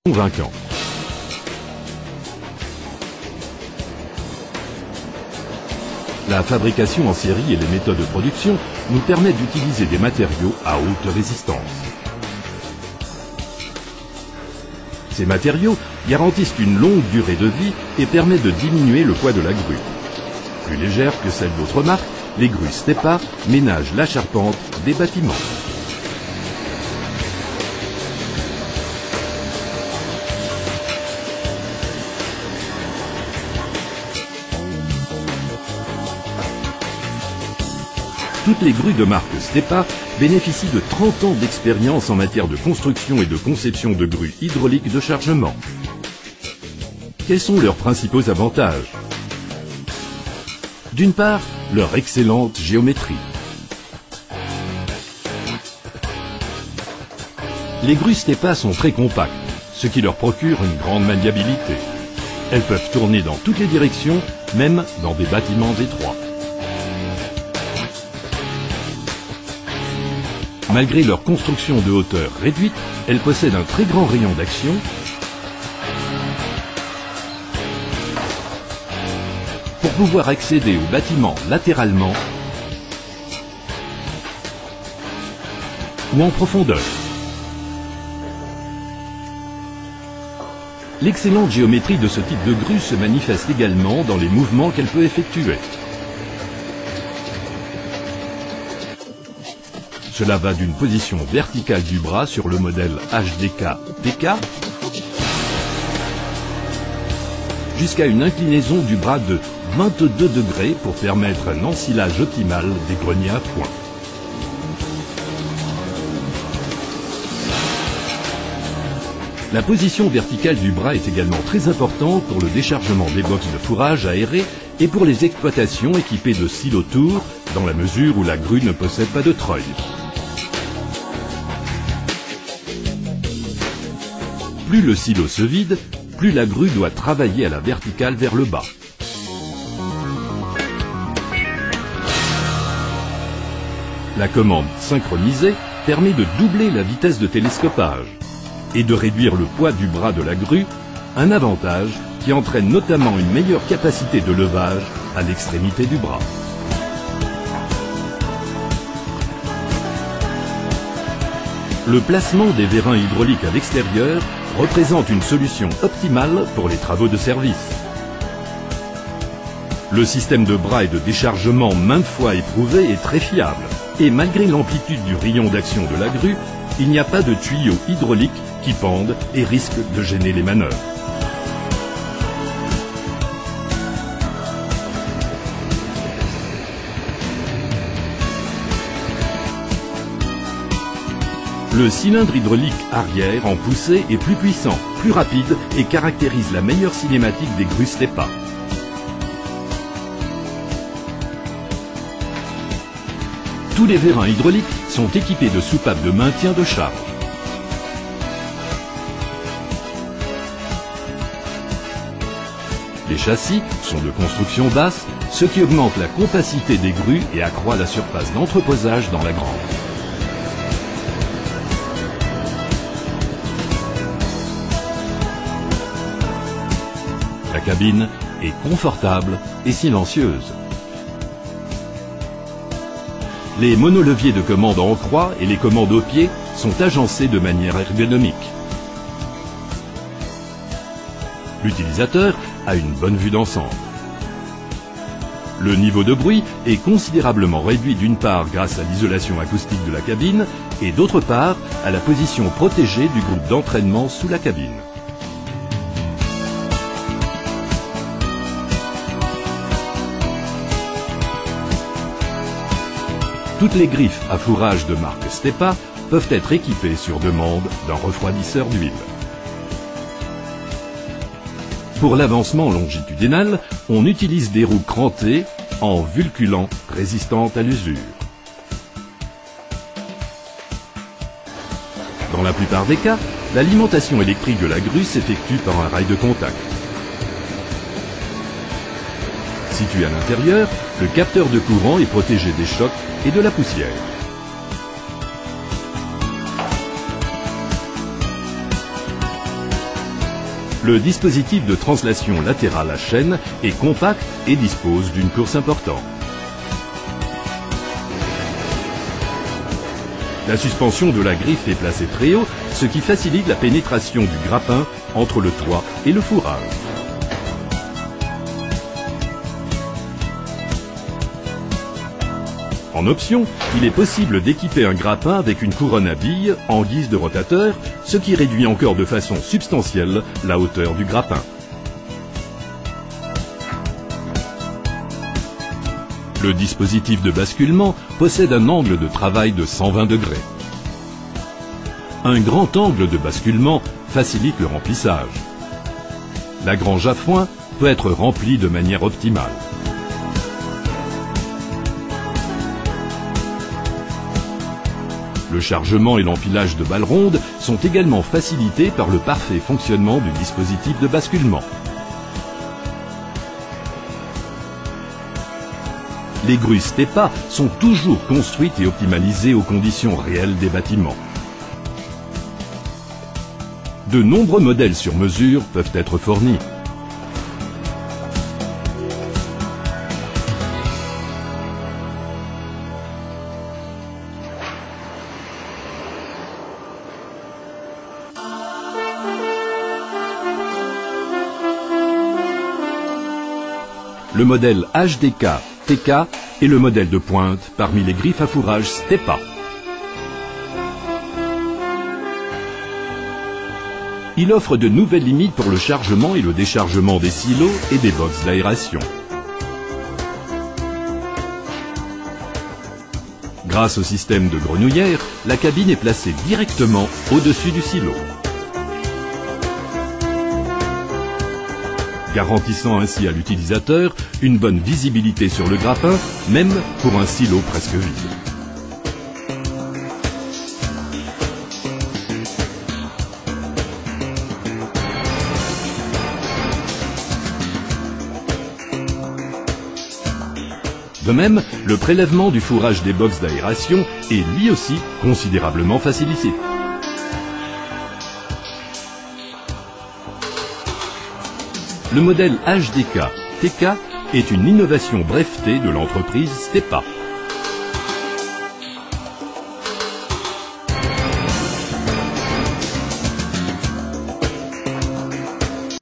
convaincant. La fabrication en série et les méthodes de production nous permettent d'utiliser des matériaux à haute résistance. Ces matériaux garantissent une longue durée de vie et permettent de diminuer le poids de la grue. Plus légères que celles d'autres marques, les grues Stepa ménagent la charpente des bâtiments. Toutes les grues de marque Stepa bénéficient de 30 ans d'expérience en matière de construction et de conception de grues hydrauliques de chargement. Quels sont leurs principaux avantages? D'une part, leur excellente géométrie. Les grues Stepa sont très compactes, ce qui leur procure une grande maniabilité. Elles peuvent tourner dans toutes les directions, même dans des bâtiments étroits. Malgré leur construction de hauteur réduite, elles possèdent un très grand rayon d'action pour pouvoir accéder au bâtiment latéralement ou en profondeur. L'excellente géométrie de ce type de grue se manifeste également dans les mouvements qu'elle peut effectuer. Cela va d'une position verticale du bras sur le modèle HDK-TK jusqu'à une inclinaison du bras de 22 degrés pour permettre un ensilage optimal des greniers à foin. La position verticale du bras est également très importante pour le déchargement des box de fourrage aérés et pour les exploitations équipées de silos tours, dans la mesure où la grue ne possède pas de treuil. Plus le silo se vide, plus la grue doit travailler à la verticale vers le bas. La commande synchronisée permet de doubler la vitesse de télescopage et de réduire le poids du bras de la grue, un avantage qui entraîne notamment une meilleure capacité de levage à l'extrémité du bras. Le placement des vérins hydrauliques à l'extérieur représente une solution optimale pour les travaux de service. Le système de bras et de déchargement maintes fois éprouvé est très fiable. Et malgré l'amplitude du rayon d'action de la grue, il n'y a pas de tuyaux hydrauliques qui pendent et risquent de gêner les manœuvres. Le cylindre hydraulique arrière en poussée est plus puissant, plus rapide et caractérise la meilleure cinématique des grues Stepa. Tous les vérins hydrauliques sont équipés de soupapes de maintien de charge. Les châssis sont de construction basse, ce qui augmente la compacité des grues et accroît la surface d'entreposage dans la grange. La cabine est confortable et silencieuse. Les monoleviers de commande en croix et les commandes au pied sont agencés de manière ergonomique. L'utilisateur a une bonne vue d'ensemble. Le niveau de bruit est considérablement réduit d'une part grâce à l'isolation acoustique de la cabine et d'autre part à la position protégée du groupe d'entraînement sous la cabine. Toutes les griffes à fourrage de marque Stepa peuvent être équipées sur demande d'un refroidisseur d'huile. Pour l'avancement longitudinal, on utilise des roues crantées en vulculant résistantes à l'usure. Dans la plupart des cas, l'alimentation électrique de la grue s'effectue par un rail de contact. Situé à l'intérieur, le capteur de courant est protégé des chocs et de la poussière. Le dispositif de translation latérale à chaîne est compact et dispose d'une course importante. La suspension de la griffe est placée très haut, ce qui facilite la pénétration du grappin entre le toit et le fourrage. En option, il est possible d'équiper un grappin avec une couronne à billes en guise de rotateur, ce qui réduit encore de façon substantielle la hauteur du grappin. Le dispositif de basculement possède un angle de travail de 120 degrés. Un grand angle de basculement facilite le remplissage. La grange à foin peut être remplie de manière optimale. Le chargement et l'empilage de balles rondes sont également facilités par le parfait fonctionnement du dispositif de basculement. Les grues Stepa sont toujours construites et optimalisées aux conditions réelles des bâtiments. De nombreux modèles sur mesure peuvent être fournis. Le modèle HDK TK est le modèle de pointe parmi les griffes à fourrage Stepa. Il offre de nouvelles limites pour le chargement et le déchargement des silos et des box d'aération. Grâce au système de grenouillère, la cabine est placée directement au-dessus du silo, garantissant ainsi à l'utilisateur une bonne visibilité sur le grappin, même pour un silo presque vide. De même, le prélèvement du fourrage des box d'aération est lui aussi considérablement facilité. Le modèle HDK TK est une innovation brevetée de l'entreprise Stepa.